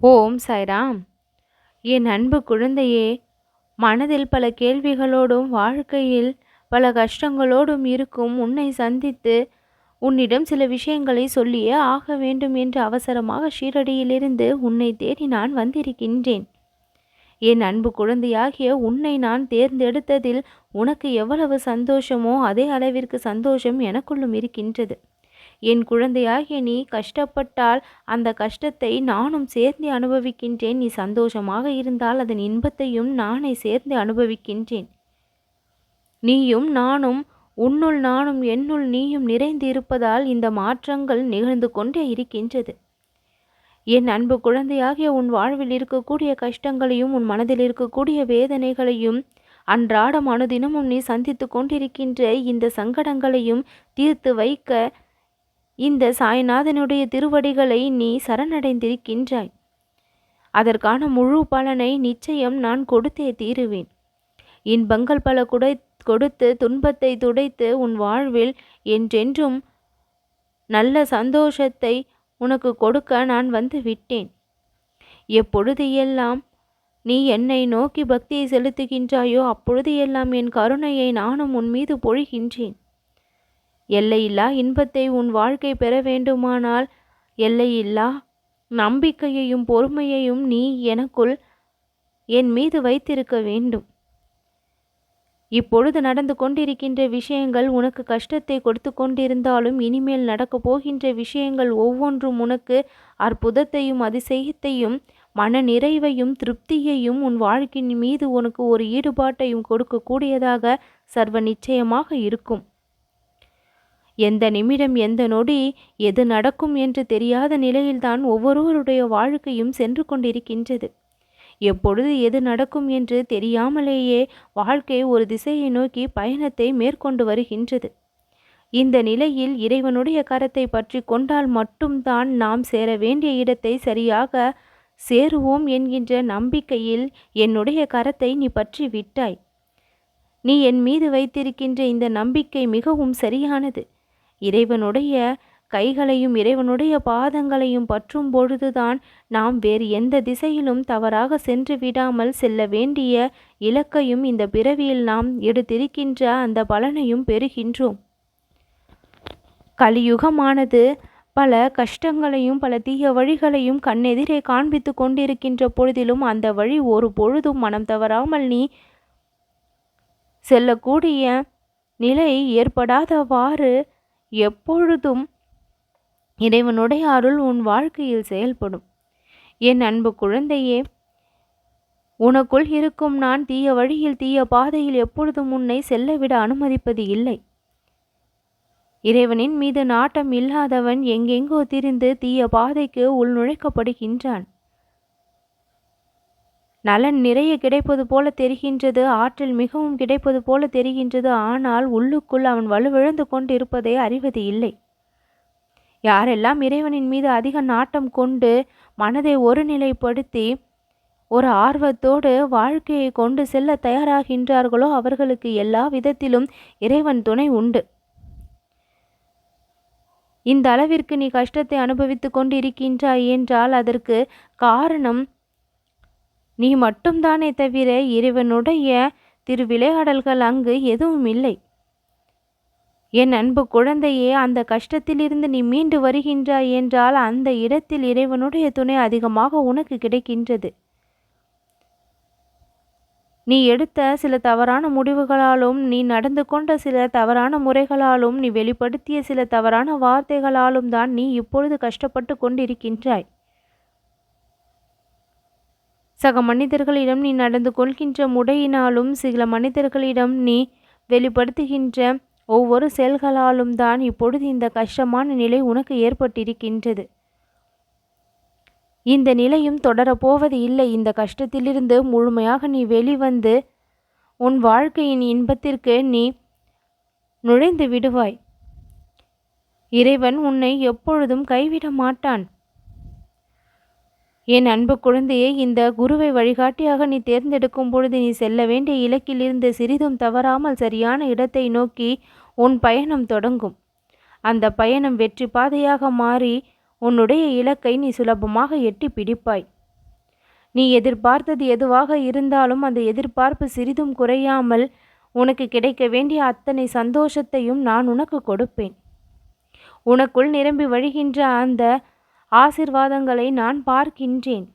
ஓம் சாய்ராம். என் அன்பு குழந்தையே, மனதில் பல கேள்விகளோடும் வாழ்க்கையில் பல கஷ்டங்களோடும் இருக்கும் உன்னை சந்தித்து உன்னிடம் சில விஷயங்களை சொல்லியே ஆக வேண்டும் என்று அவசரமாக ஷீரடியிலிருந்து உன்னை தேடி நான் வந்திருக்கின்றேன். என் அன்பு குழந்தையாகிய உன்னை நான் தேர்ந்தெடுத்ததில் உனக்கு எவ்வளவு சந்தோஷமோ அதே அளவிற்கு சந்தோஷம் எனக்குள்ளும் இருக்கின்றது. என் குழந்தையாகிய நீ கஷ்டப்பட்டால் அந்த கஷ்டத்தை நானும் சேர்ந்து அனுபவிக்கின்றேன். நீ சந்தோஷமாக இருந்தால் அதன் இன்பத்தையும் நானே சேர்ந்து அனுபவிக்கின்றேன். நீயும் நானும், உன்னுள் நானும் என்னுள் நீயும் நிறைந்து இருப்பதால் இந்த மாற்றங்கள் நிகழ்ந்து கொண்டே இருக்கின்றது. என் அன்பு குழந்தையாகிய உன் வாழ்வில் இருக்கக்கூடிய கஷ்டங்களையும் உன் மனதில் இருக்கக்கூடிய வேதனைகளையும் அன்றாடம் அனுதினமும் நீ சந்தித்து கொண்டிருக்கின்ற இந்த சங்கடங்களையும் தீர்த்து வைக்க இந்த சாய்நாதனுடைய திருவடிகளை நீ சரணடைந்திருக்கின்றாய். அதற்கான முழு பலனை நிச்சயம் நான் கொடுத்தே தீருவேன். இன்பங்கள் பல கொடுத்து துன்பத்தை துடைத்து உன் வாழ்வில் என்றென்றும் நல்ல சந்தோஷத்தை உனக்கு கொடுக்க நான் வந்து விட்டேன். எப்பொழுது எல்லாம் நீ என்னை நோக்கி பக்தியை செலுத்துகின்றாயோ அப்பொழுது எல்லாம் என் கருணையை நானும் உன் மீது பொழிகின்றேன். எல்லையில்லா இன்பத்தை உன் வாழ்க்கை பெற வேண்டுமானால் எல்லையில்லா நம்பிக்கையையும் பொறுமையையும் நீ எனக்குள் என் மீது வைத்திருக்க வேண்டும். இப்பொழுது நடந்து கொண்டிருக்கின்ற விஷயங்கள் உனக்கு கஷ்டத்தை கொடுத்து கொண்டிருந்தாலும் இனிமேல் நடக்கப் போகின்ற விஷயங்கள் ஒவ்வொன்றும் உனக்கு அற்புதத்தையும் அதிசயத்தையும் மன நிறைவையும் திருப்தியையும் உன் வாழ்க்கையின் மீது உனக்கு ஒரு ஈடுபாட்டையும் கொடுக்கக்கூடியதாக சர்வ நிச்சயமாக இருக்கும். எந்த நிமிடம் எந்த நொடி எது நடக்கும் என்று தெரியாத நிலையில்தான் ஒவ்வொருவருடைய வாழ்க்கையும் சென்று கொண்டிருக்கின்றது. எப்பொழுது எது நடக்கும் என்று தெரியாமலேயே வாழ்க்கை ஒரு திசையை நோக்கி பயணத்தை மேற்கொண்டு வருகின்றது. இந்த நிலையில் இறைவனுடைய கரத்தை பற்றி கொண்டால் மட்டும்தான் நாம் சேர வேண்டிய இடத்தை சரியாக சேருவோம் என்கின்ற நம்பிக்கையில் என்னுடைய கரத்தை நீ பற்றி விட்டாய். நீ என் மீது வைத்திருக்கின்ற இந்த நம்பிக்கை மிகவும் சரியானது. இறைவனுடைய கைகளையும் இறைவனுடைய பாதங்களையும் பற்றும் பொழுதுதான் நாம் வேறு எந்த திசையிலும் தவறாக சென்று விடாமல் செல்ல வேண்டிய இலக்கையும் இந்த பிறவியில் நாம் எடுத்திருக்கின்ற அந்த பலனையும் பெறுகின்றோம். கலியுகமானது பல கஷ்டங்களையும் பல தீய வழிகளையும் கண்ணெதிரே காண்பித்து கொண்டிருக்கின்ற பொழுதிலும் அந்த வழி ஒரு பொழுதும் மனம் தவறாமல் நீ செல்லக்கூடிய நிலை ஏற்படாதவாறு எப்பொழுதும் இறைவனுடைய அருள் உன் வாழ்க்கையில் செயல்படும். என் அன்பு குழந்தையே, உனக்குள் இருக்கும் நான் தீய வழியில் தீய பாதையில் எப்பொழுதும் உன்னை செல்லவிட அனுமதிப்பது இல்லை. இறைவனின் மீது நாட்டம் இல்லாதவன் எங்கெங்கோ திரிந்து தீய பாதைக்கு உள்நுழைக்கப்படுகின்றான். நலன் நிறைய கிடைப்பது போல தெரிகின்றது, ஆற்றல் மிகவும் கிடைப்பது போல தெரிகின்றது. ஆனால் உள்ளுக்குள் அவன் வலுவிழந்து கொண்டிருப்பதை அறிவது இல்லை. யாரெல்லாம் இறைவனின் மீது அதிக நாட்டம் கொண்டு மனதை ஒருநிலைப்படுத்தி ஒரு ஆர்வத்தோடு வாழ்க்கையை கொண்டு செல்ல தயாராகின்றார்களோ அவர்களுக்கு எல்லா விதத்திலும் இறைவன் துணை உண்டு. இந்த அளவிற்கு நீ கஷ்டத்தை அனுபவித்து கொண்டு இருக்கின்றாய் என்றால் அதற்கு காரணம் நீ மட்டும்தானே தவிர இறைவனுடைய திருவிளையாடல்கள் அங்கு எதுவும் இல்லை. என் அன்பு குழந்தையே, அந்த கஷ்டத்திலிருந்து நீ மீண்டு வருகின்றாய் என்றால் அந்த இடத்தில் இறைவனுடைய துணை அதிகமாக உனக்கு கிடைக்கின்றது. நீ எடுத்த சில தவறான முடிவுகளாலும் நீ நடந்து கொண்ட சில தவறான முறைகளாலும் நீ வெளிப்படுத்திய சில தவறான வார்த்தைகளாலும் தான் நீ இப்பொழுது கஷ்டப்பட்டு கொண்டிருக்கின்றாய். சக மனிதர்களிடம் நீ நடந்து கொள்கின்ற முறையினாலும் சில மனிதர்களிடம் நீ வெளிப்படுத்துகின்ற ஒவ்வொரு செயல்களாலும் தான் இப்பொழுது இந்த கஷ்டமான நிலை உனக்கு ஏற்பட்டிருக்கின்றது. இந்த நிலையும் தொடரப்போவது இல்லை. இந்த கஷ்டத்திலிருந்து முழுமையாக நீ வெளிவந்து உன் வாழ்க்கையின் இன்பத்திற்கு நீ நுழைந்து விடுவாய். இறைவன் உன்னை எப்பொழுதும் கைவிட மாட்டான். என் அன்பு குழந்தையே, இந்த குருவை வழிகாட்டியாக நீ தேர்ந்தெடுக்கும் பொழுது நீ செல்ல வேண்டிய இலக்கிலிருந்து சிறிதும் தவறாமல் சரியான இடத்தை நோக்கி உன் பயணம் தொடங்கும். அந்த பயணம் வெற்றி பாதையாக மாறி உன்னுடைய இலக்கை நீ சுலபமாக எட்டி பிடிப்பாய். நீ எதிர்பார்த்தது எதுவாக இருந்தாலும் அந்த எதிர்பார்ப்பு சிறிதும் குறையாமல் உனக்கு கிடைக்க வேண்டிய அத்தனை சந்தோஷத்தையும் நான் உனக்கு கொடுப்பேன். உனக்குள் நிரம்பி வழிகின்ற அந்த ஆசிர்வாதங்களை நான் பார்க்கின்றேன்.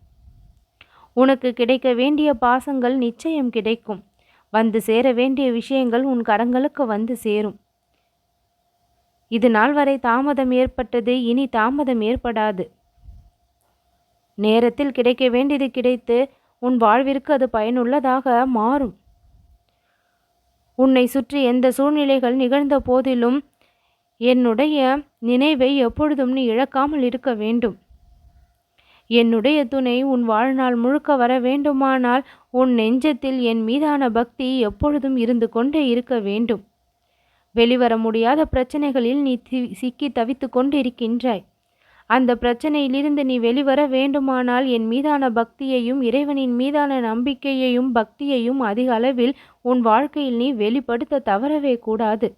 உனக்கு கிடைக்க வேண்டிய பாசங்கள் நிச்சயம் கிடைக்கும். வந்து சேர வேண்டிய விஷயங்கள் உன் கரங்களுக்கு வந்து சேரும். இது நாள் வரை தாமதம் ஏற்பட்டது, இனி தாமதம் ஏற்படாது. நேரத்தில் கிடைக்க வேண்டியது கிடைத்து உன் வாழ்விற்கு அது பயனுள்ளதாக மாறும். உன்னை சுற்றி எந்த சூழ்நிலைகள் நிகழ்ந்த போதிலும் என்னுடைய நினைவை எப்பொழுதும் நீ இழக்காமல் இருக்க வேண்டும். என்னுடைய துணை உன் வாழ்நாள் முழுக்க வர வேண்டுமானால் உன் நெஞ்சத்தில் என் மீதான பக்தி எப்பொழுதும் இருந்து கொண்டே இருக்க வேண்டும். வெளிவர முடியாத பிரச்சனைகளில் நீ சிக்கி தவித்து கொண்டு இருக்கின்றாய். அந்த பிரச்சனையிலிருந்து நீ வெளிவர வேண்டுமானால் என் மீதான பக்தியையும் இறைவனின் மீதான நம்பிக்கையையும் பக்தியையும் அதிக அளவில் உன் வாழ்க்கையில் நீ வெளிப்படுத்த தவறவே கூடாது.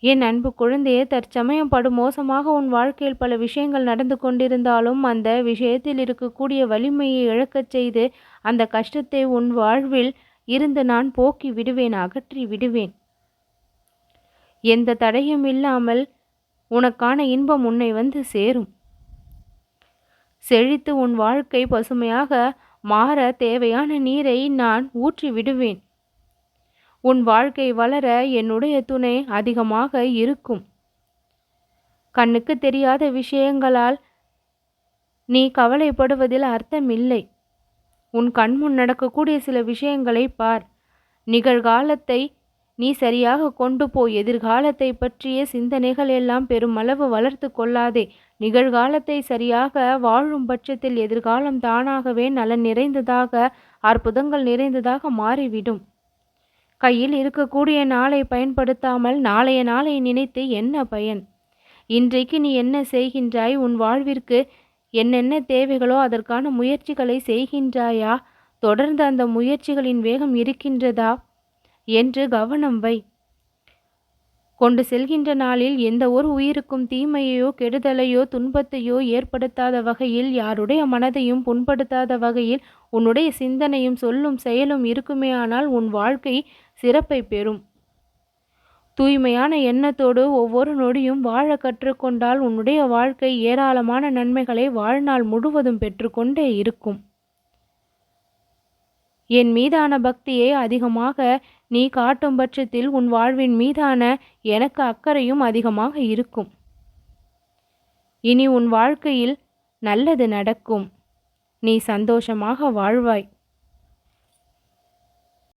என் அன்பு குழந்தையே, தற்சமயம் படுமோசமாக உன் வாழ்க்கையில் பல விஷயங்கள் நடந்து கொண்டிருந்தாலும் அந்த விஷயத்தில் இருக்கக்கூடிய வலிமையை இழக்கச் செய்து அந்த கஷ்டத்தை உன் வாழ்வில் இருந்து நான் போக்கி விடுவேன், அகற்றி விடுவேன். எந்த தடையும் இல்லாமல் உனக்கான இன்பம் உன்னை வந்து சேரும். செழித்து உன் வாழ்க்கை பசுமையாக மாற தேவையான நீரை நான் ஊற்றி விடுவேன். உன் வாழ்க்கை வளர என்னுடைய துணை அதிகமாக இருக்கும். கண்ணுக்கு தெரியாத விஷயங்களால் நீ கவலைப்படுவதில் அர்த்தமில்லை. உன் கண்முன் நடக்கக்கூடிய சில விஷயங்களை பார். நிகழ்காலத்தை நீ சரியாக கொண்டு போய் எதிர்காலத்தை பற்றிய சிந்தனைகள் எல்லாம் பெருமளவு வளர்த்து கொள்ளாதே. நிகழ்காலத்தை சரியாக வாழும் பட்சத்தில் எதிர்காலம் தானாகவே நலன் நிறைந்ததாக, அற்புதங்கள் நிறைந்ததாக மாறிவிடும். கையில் இருக்கக்கூடிய நாளை பயன்படுத்தாமல் நாளைய நாளை நினைத்து என்ன பயன்? இன்றைக்கு நீ என்ன செய்கின்றாய்? உன் வாழ்விற்கு என்னென்ன தேவைகளோ அதற்கான முயற்சிகளை செய்கின்றாயா? தொடர்ந்து அந்த முயற்சிகளின் வேகம் இருக்கின்றதா என்று கவனம் வை. கொண்டு செல்கின்ற நாளில் எந்த ஒரு உயிருக்கும் தீமையையோ கெடுதலையோ துன்பத்தையோ ஏற்படுத்தாத வகையில், யாருடைய மனதையும் புண்படுத்தாத வகையில் உன்னுடைய சிந்தனையும் சொல்லும் செயலும் இருக்குமேயானால் உன் வாழ்க்கை சிறப்பை பெறும். தூய்மையான எண்ணத்தோடு ஒவ்வொரு நொடியும் வாழ கற்றுக்கொண்டால் உன்னுடைய வாழ்க்கை ஏராளமான நன்மைகளை வாழ்நாள் முழுவதும் பெற்றுக்கொண்டே இருக்கும். என் மீதான பக்தியை அதிகமாக நீ காட்டும் பட்சத்தில் உன் வாழ்வின் மீதான எனக்கு அக்கறையும் அதிகமாக இருக்கும். இனி உன் வாழ்க்கையில் நல்லது நடக்கும். நீ சந்தோஷமாக வாழ்வாய்.